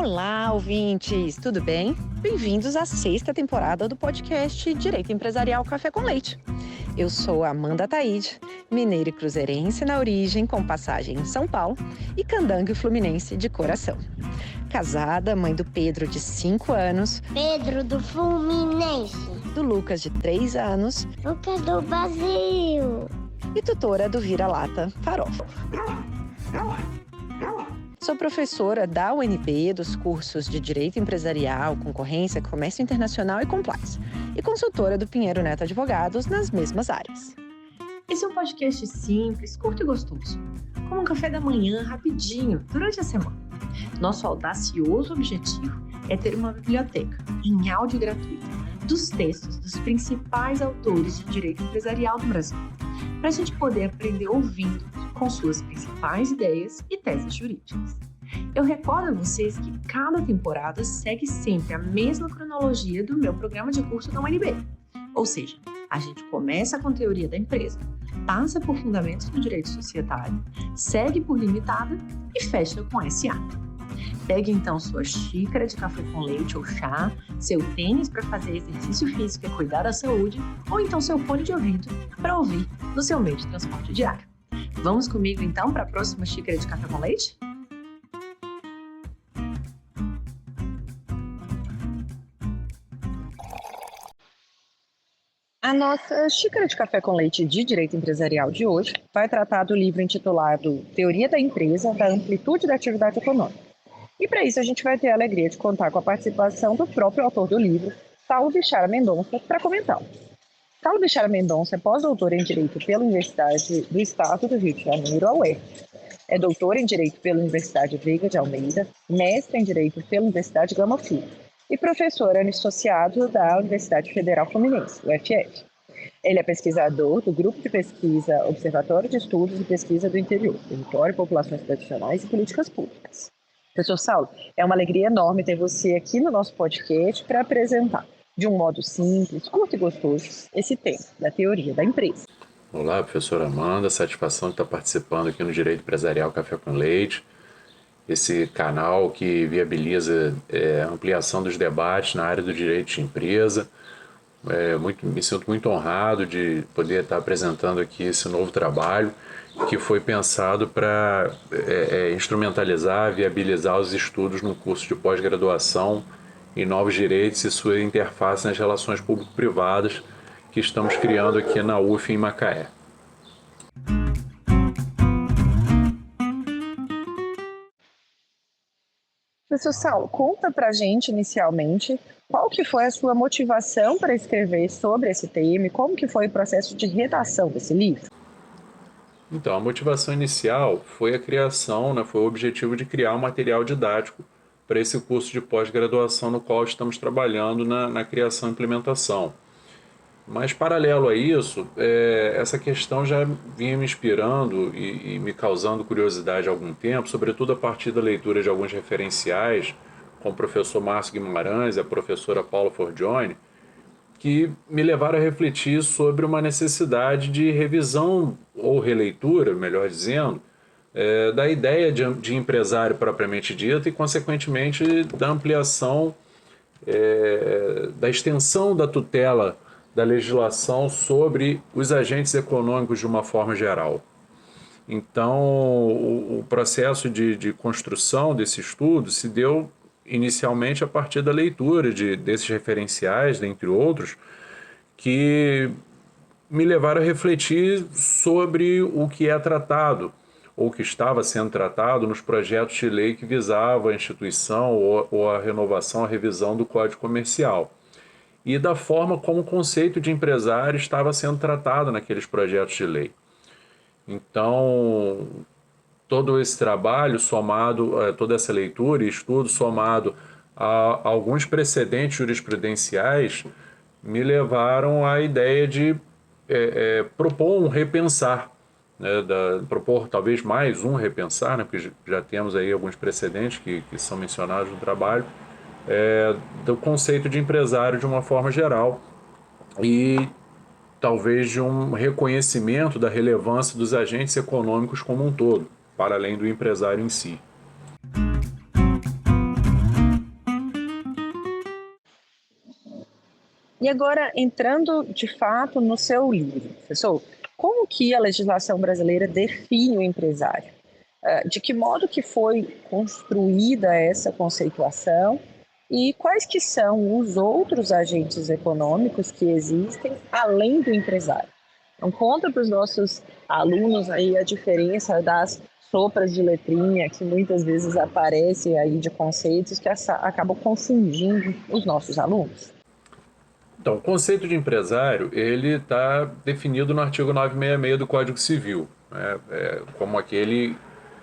Olá, ouvintes! Tudo bem? Bem-vindos à sexta temporada do podcast Direito Empresarial Café com Leite. Eu sou Amanda Taide, mineira e cruzeirense na origem, com passagem em São Paulo, e candango e fluminense de coração. Casada, mãe do Pedro, de 5 anos, Pedro do Fluminense, do Lucas, de 3 anos, Lucas do Brasil, e tutora do Vira-Lata Farofa. Sou professora da UNB dos cursos de Direito Empresarial, Concorrência, Comércio Internacional e Compliance, e consultora do Pinheiro Neto Advogados nas mesmas áreas. Esse é um podcast simples, curto e gostoso, como um café da manhã rapidinho durante a semana. Nosso audacioso objetivo é ter uma biblioteca em áudio gratuito dos textos dos principais autores de direito empresarial do Brasil, para a gente poder aprender ouvindo com suas principais ideias e teses jurídicas. Eu recordo a vocês que cada temporada segue sempre a mesma cronologia do meu programa de curso da UNB. Ou seja, a gente começa com teoria da empresa, passa por fundamentos do direito societário, segue por limitada e fecha com SA. Pegue então sua xícara de café com leite ou chá, seu tênis para fazer exercício físico e cuidar da saúde, ou então seu fone de ouvido para ouvir no seu meio de transporte diário. Vamos comigo então para a próxima xícara de café com leite? A nossa xícara de café com leite de direito empresarial de hoje vai tratar do livro intitulado Teoria da Empresa, da Amplitude da Atividade Econômica. E para isso a gente vai ter a alegria de contar com a participação do próprio autor do livro, Saulo Bichara Mendonça, para comentá-lo. Saulo Bichara Mendonça é pós-doutor em Direito pela Universidade do Estado do Rio de Janeiro, a UERJ. É doutor em Direito pela Universidade Veiga de Almeida, mestre em Direito pela Universidade Gama Filho e professor associado da Universidade Federal Fluminense, UFF. Ele é pesquisador do Grupo de Pesquisa Observatório de Estudos e Pesquisa do Interior, Território, Populações Tradicionais e Políticas Públicas. Professor Saulo, é uma alegria enorme ter você aqui no nosso podcast para apresentar, de um modo simples, curto e gostoso, esse tema da teoria da empresa. Olá, professora Amanda, satisfação de estar participando aqui no Direito Empresarial Café com Leite, esse canal que viabiliza a ampliação dos debates na área do direito de empresa. Me sinto muito honrado de poder estar apresentando aqui esse novo trabalho que foi pensado para instrumentalizar, viabilizar os estudos no curso de pós-graduação em novos direitos e sua interface nas relações público-privadas que estamos criando aqui na UF em Macaé. Professor Saulo, conta pra gente inicialmente qual que foi a sua motivação para escrever sobre esse tema e como que foi o processo de redação desse livro? Então, a motivação inicial foi a criação, foi o objetivo de criar um material didático para esse curso de pós-graduação no qual estamos trabalhando na criação e implementação. Mas, paralelo a isso, essa questão já vinha me inspirando e me causando curiosidade há algum tempo, sobretudo a partir da leitura de alguns referenciais, com o professor Márcio Guimarães e a professora Paula Forgione, que me levaram a refletir sobre uma necessidade de revisão ou releitura, melhor dizendo, da ideia de empresário propriamente dita e, consequentemente, da ampliação, da extensão da tutela da legislação sobre os agentes econômicos de uma forma geral. Então, o processo de construção desse estudo se deu inicialmente a partir da leitura desses referenciais, dentre outros, que me levaram a refletir sobre o que é tratado, ou que estava sendo tratado nos projetos de lei que visavam a instituição ou a renovação, a revisão do Código Comercial, e da forma como o conceito de empresário estava sendo tratado naqueles projetos de lei. Então, todo esse trabalho somado, toda essa leitura e estudo somado a alguns precedentes jurisprudenciais me levaram à ideia de propor um repensar, propor talvez mais um repensar, porque já temos aí alguns precedentes que são mencionados no trabalho, do conceito de empresário de uma forma geral e talvez de um reconhecimento da relevância dos agentes econômicos como um todo, para além do empresário em si. E agora, entrando de fato no seu livro, professor, como que a legislação brasileira define o empresário? De que modo que foi construída essa conceituação e quais que são os outros agentes econômicos que existem além do empresário? Então, conta para os nossos alunos aí a diferença das sopas de letrinha que muitas vezes aparecem aí de conceitos que acabam confundindo os nossos alunos. Então, o conceito de empresário, ele está definido no artigo 966 do Código Civil, né? Como aquele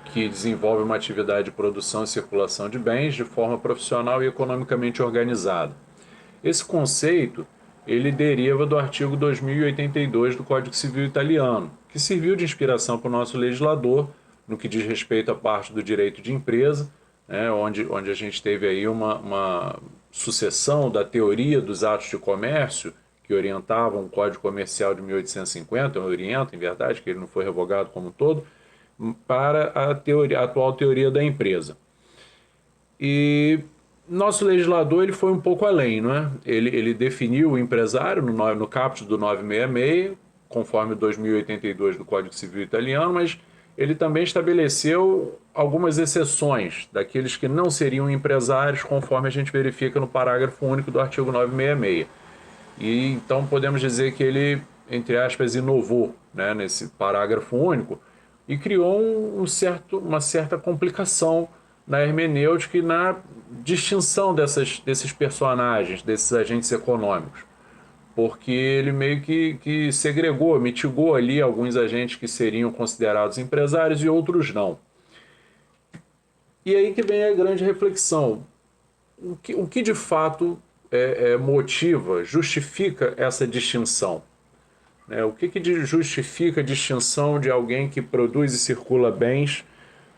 que desenvolve uma atividade de produção e circulação de bens de forma profissional e economicamente organizada. Esse conceito, ele deriva do artigo 2082 do Código Civil italiano, que serviu de inspiração para o nosso legislador no que diz respeito à parte do direito de empresa, né, onde a gente teve aí uma sucessão da teoria dos atos de comércio que orientavam o Código Comercial de 1850, orienta, em verdade, que ele não foi revogado como um todo, para a atual teoria da empresa. E nosso legislador ele foi um pouco além, não é? Ele definiu o empresário no caput do 966, conforme 2082 do Código Civil italiano, mas ele também estabeleceu algumas exceções daqueles que não seriam empresários, conforme a gente verifica no parágrafo único do artigo 966. E então podemos dizer que ele, entre aspas, inovou, né, nesse parágrafo único e criou uma certa complicação na hermenêutica e na distinção desses personagens, desses agentes econômicos. Porque ele meio que segregou, mitigou ali alguns agentes que seriam considerados empresários e outros não. E aí que vem a grande reflexão. O que de fato motiva, justifica essa distinção? O que justifica a distinção de alguém que produz e circula bens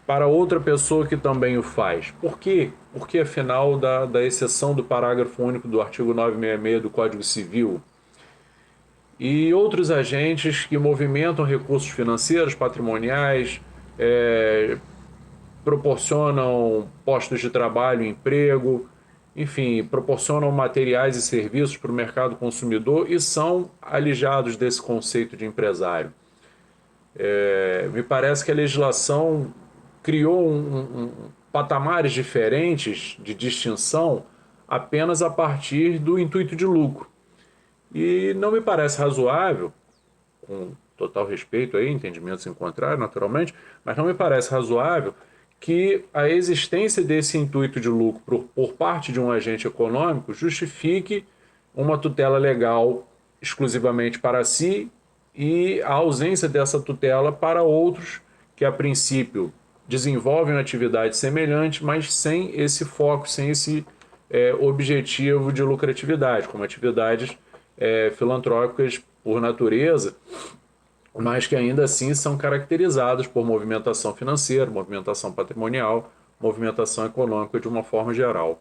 para outra pessoa que também o faz? Por quê? Porque, afinal, da exceção do parágrafo único do artigo 966 do Código Civil e outros agentes que movimentam recursos financeiros, patrimoniais, proporcionam postos de trabalho, emprego, enfim, proporcionam materiais e serviços para o mercado consumidor e são alijados desse conceito de empresário. Me parece que a legislação criou patamares diferentes de distinção apenas a partir do intuito de lucro. E não me parece razoável, com total respeito aí, entendimentos em contrário, naturalmente, mas não me parece razoável que a existência desse intuito de lucro por parte de um agente econômico justifique uma tutela legal exclusivamente para si e a ausência dessa tutela para outros que, a princípio, desenvolvem uma atividade semelhante, mas sem esse foco, sem esse objetivo de lucratividade, como atividades filantrópicas por natureza, mas que ainda assim são caracterizadas por movimentação financeira, movimentação patrimonial, movimentação econômica de uma forma geral.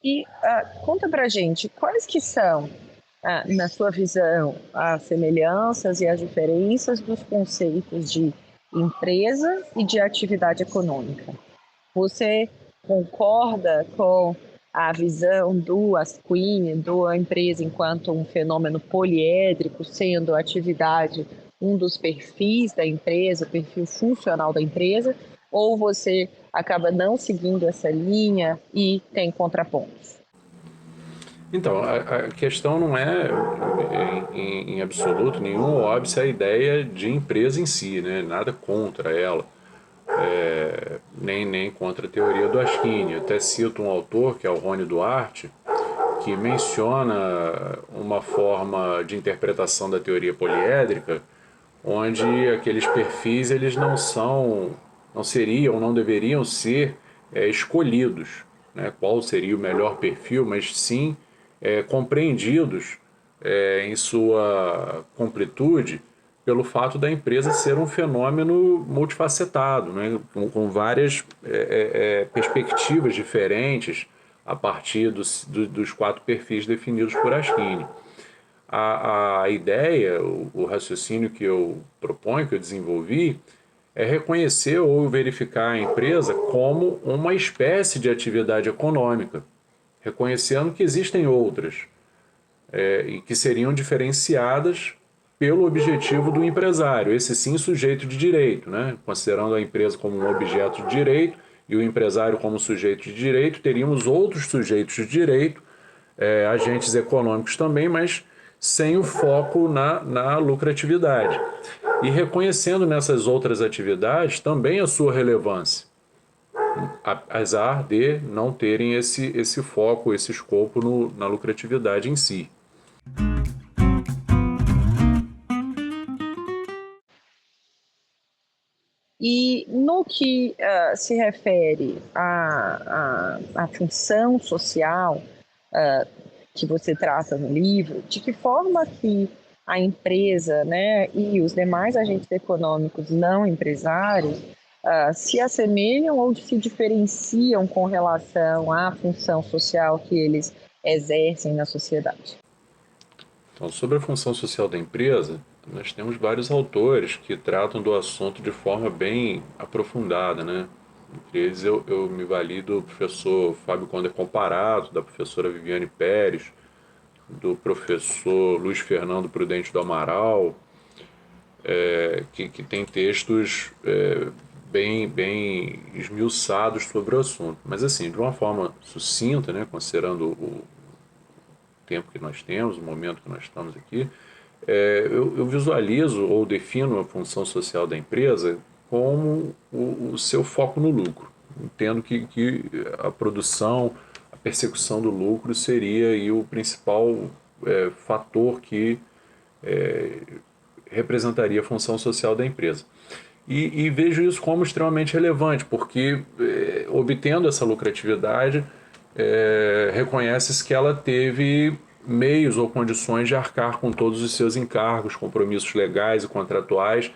E conta pra gente, quais que são, na sua visão, as semelhanças e as diferenças dos conceitos de empresa e de atividade econômica? Você concorda com a visão do Asquini, da empresa enquanto um fenômeno poliédrico, sendo a atividade um dos perfis da empresa, o perfil funcional da empresa, ou você acaba não seguindo essa linha e tem contrapontos? Então, a questão não é, em absoluto nenhum, óbvio, a ideia de empresa em si, né? Nada contra ela. Nem contra a teoria do Asquini. Eu até cito um autor, que é o Rony Duarte, que menciona uma forma de interpretação da teoria poliédrica, onde aqueles perfis eles não seriam, não deveriam ser escolhidos, né? Qual seria o melhor perfil, mas sim compreendidos em sua completude pelo fato da empresa ser um fenômeno multifacetado, né? Com várias perspectivas diferentes a partir dos 4 perfis definidos por Asquini. A ideia, o raciocínio que eu proponho, que eu desenvolvi, é reconhecer ou verificar a empresa como uma espécie de atividade econômica, reconhecendo que existem outras, e que seriam diferenciadas pelo objetivo do empresário, esse sim sujeito de direito, né? Considerando a empresa como um objeto de direito e o empresário como sujeito de direito, teríamos outros sujeitos de direito, agentes econômicos também, mas sem o foco na lucratividade. E reconhecendo nessas outras atividades também a sua relevância, apesar de não terem esse foco, esse escopo na lucratividade em si. E no que se refere à função social que você trata no livro, de que forma que a empresa, né, e os demais agentes econômicos não empresários se assemelham ou se diferenciam com relação à função social que eles exercem na sociedade? Então, sobre a função social da empresa, nós temos vários autores que tratam do assunto de forma bem aprofundada, né? Entre eles eu me valido do professor Fábio Conder Comparato, da professora Viviane Pérez, do professor Luiz Fernando Prudente do Amaral, que tem textos bem esmiuçados sobre o assunto. Mas assim, de uma forma sucinta, né, considerando o tempo que nós temos, o momento que nós estamos aqui, eu visualizo ou defino a função social da empresa como o seu foco no lucro. Entendo que a produção, a persecução do lucro seria aí o principal fator que representaria a função social da empresa. E vejo isso como extremamente relevante, porque obtendo essa lucratividade, reconhece-se que ela teve meios ou condições de arcar com todos os seus encargos, compromissos legais e contratuais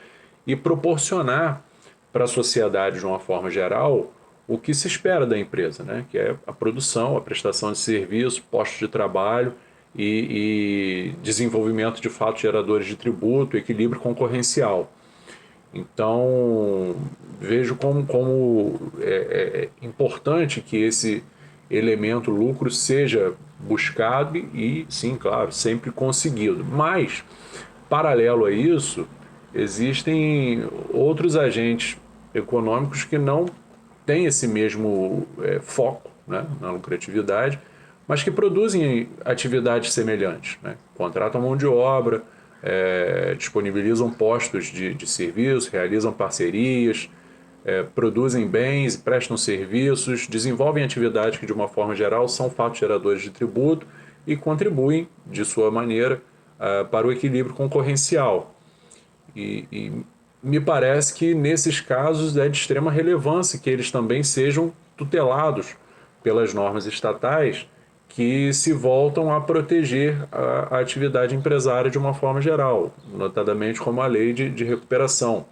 e proporcionar para a sociedade, de uma forma geral, o que se espera da empresa, né? Que é a produção, a prestação de serviços, postos de trabalho e desenvolvimento de fatos geradores de tributo, equilíbrio concorrencial. Então, vejo como importante que esse elemento lucro seja buscado e, sim, claro, sempre conseguido. Mas, paralelo a isso, existem outros agentes econômicos que não têm esse mesmo foco, né, na lucratividade, mas que produzem atividades semelhantes, né? Contratam mão de obra, disponibilizam postos de serviço, realizam parcerias, produzem bens, prestam serviços, desenvolvem atividades que, de uma forma geral, são fatos geradores de tributo e contribuem, de sua maneira, para o equilíbrio concorrencial. E me parece que, nesses casos, é de extrema relevância que eles também sejam tutelados pelas normas estatais que se voltam a proteger a atividade empresária de uma forma geral, notadamente como a lei de recuperação,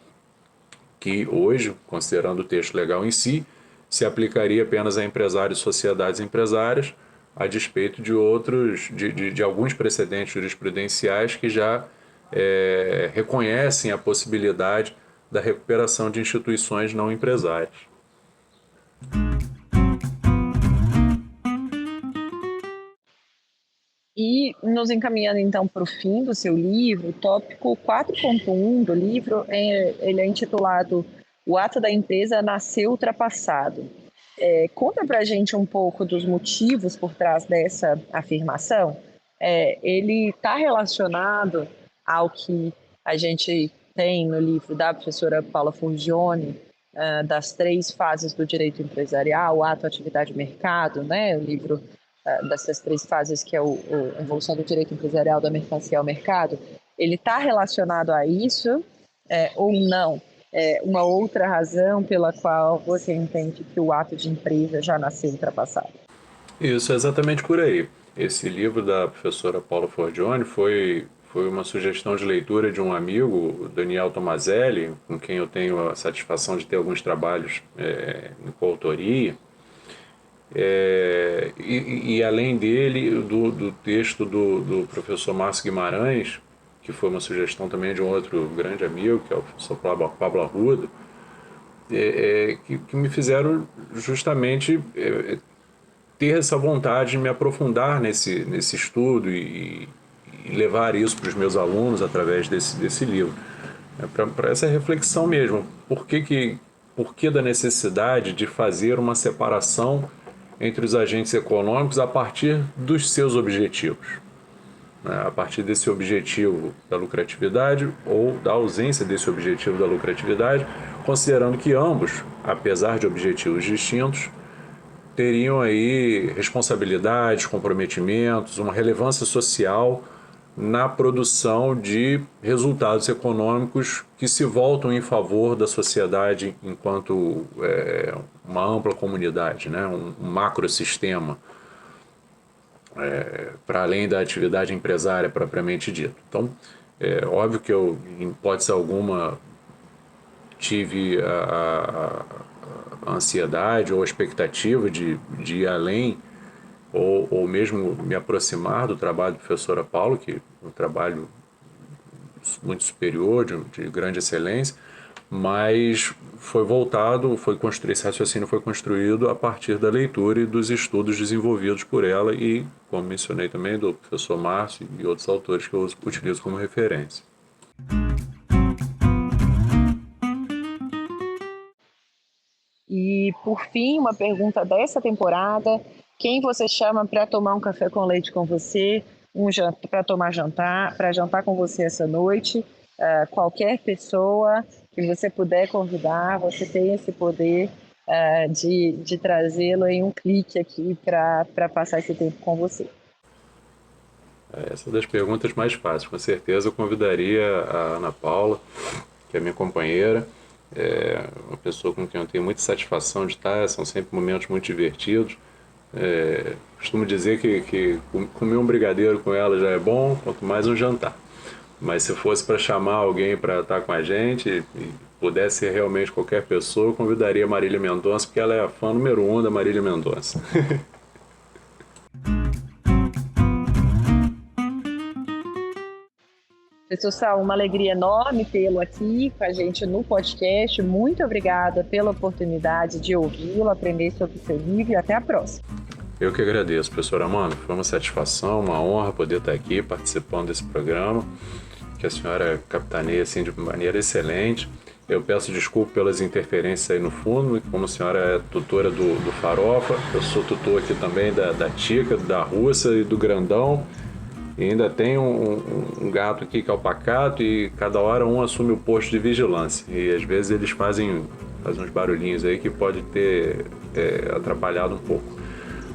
que hoje, considerando o texto legal em si, se aplicaria apenas a empresários e sociedades empresárias, a despeito de de alguns precedentes jurisprudenciais que já reconhecem a possibilidade da recuperação de instituições não empresárias. E nos encaminhando então para o fim do seu livro, o tópico 4.1 do livro, ele é intitulado O Ato da Empresa Nasceu Ultrapassado. Conta para a gente um pouco dos motivos por trás dessa afirmação. Ele está relacionado ao que a gente tem no livro da professora Paula Forgione, das 3 fases do direito empresarial, ato, atividade e mercado, né? O livro dessas 3 fases, que é a evolução do direito empresarial, da mercancia ao mercado. Ele está relacionado a isso ou não? Uma outra razão pela qual você entende que o ato de empresa já nasceu ultrapassado? Isso, é exatamente por aí. Esse livro da professora Paula Forgione foi uma sugestão de leitura de um amigo, Daniel Tomazelli, com quem eu tenho a satisfação de ter alguns trabalhos em coautoria. E além dele, do texto do professor Márcio Guimarães, que foi uma sugestão também de um outro grande amigo, que é o professor Pablo Arruda, que me fizeram justamente ter essa vontade de me aprofundar nesse estudo e levar isso para os meus alunos através desse livro. Para essa reflexão mesmo. Por que da necessidade de fazer uma separação entre os agentes econômicos a partir dos seus objetivos? A partir desse objetivo da lucratividade ou da ausência desse objetivo da lucratividade, considerando que ambos, apesar de objetivos distintos, teriam aí responsabilidades, comprometimentos, uma relevância social na produção de resultados econômicos que se voltam em favor da sociedade enquanto uma ampla comunidade, né? um macrosistema, para além da atividade empresária propriamente dita. Então, é óbvio que eu, em hipótese alguma, tive a ansiedade ou a expectativa de ir além ou mesmo me aproximar do trabalho do professor Paulo, que é um trabalho muito superior, de grande excelência, mas esse raciocínio foi construído a partir da leitura e dos estudos desenvolvidos por ela e, como mencionei também, do professor Márcio e outros autores que eu utilizo como referência. E, por fim, uma pergunta dessa temporada: quem você chama para tomar um café com leite com você, para jantar com você essa noite? Qualquer pessoa que você puder convidar, você tem esse poder de trazê-lo em um clique aqui para passar esse tempo com você. Essa é das perguntas mais fáceis. Com certeza eu convidaria a Ana Paula, que é minha companheira, uma pessoa com quem eu tenho muita satisfação de estar, são sempre momentos muito divertidos. Costumo dizer que comer um brigadeiro com ela já é bom, quanto mais um jantar. Mas se fosse para chamar alguém para estar com a gente, e pudesse ser realmente qualquer pessoa, eu convidaria a Marília Mendonça, porque ela é a fã número 1 da Marília Mendonça. Professor Saulo, uma alegria enorme tê-lo aqui com a gente no podcast. Muito obrigada pela oportunidade de ouvi-lo, aprender sobre o seu livro e até a próxima. Eu que agradeço, professora Amanda. Foi uma satisfação, uma honra poder estar aqui participando desse programa, que a senhora capitaneia assim, de maneira excelente. Eu peço desculpa pelas interferências aí no fundo, como a senhora é tutora do Farofa, eu sou tutor aqui também da Tica, da Russa e do Grandão. E ainda tem um gato aqui que é o Pacato, e cada hora um assume o posto de vigilância. E às vezes eles fazem uns barulhinhos aí que pode ter atrapalhado um pouco.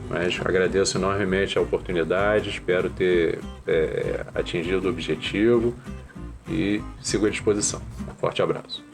Mas agradeço enormemente a oportunidade, espero ter atingido o objetivo e sigo à disposição. Um forte abraço.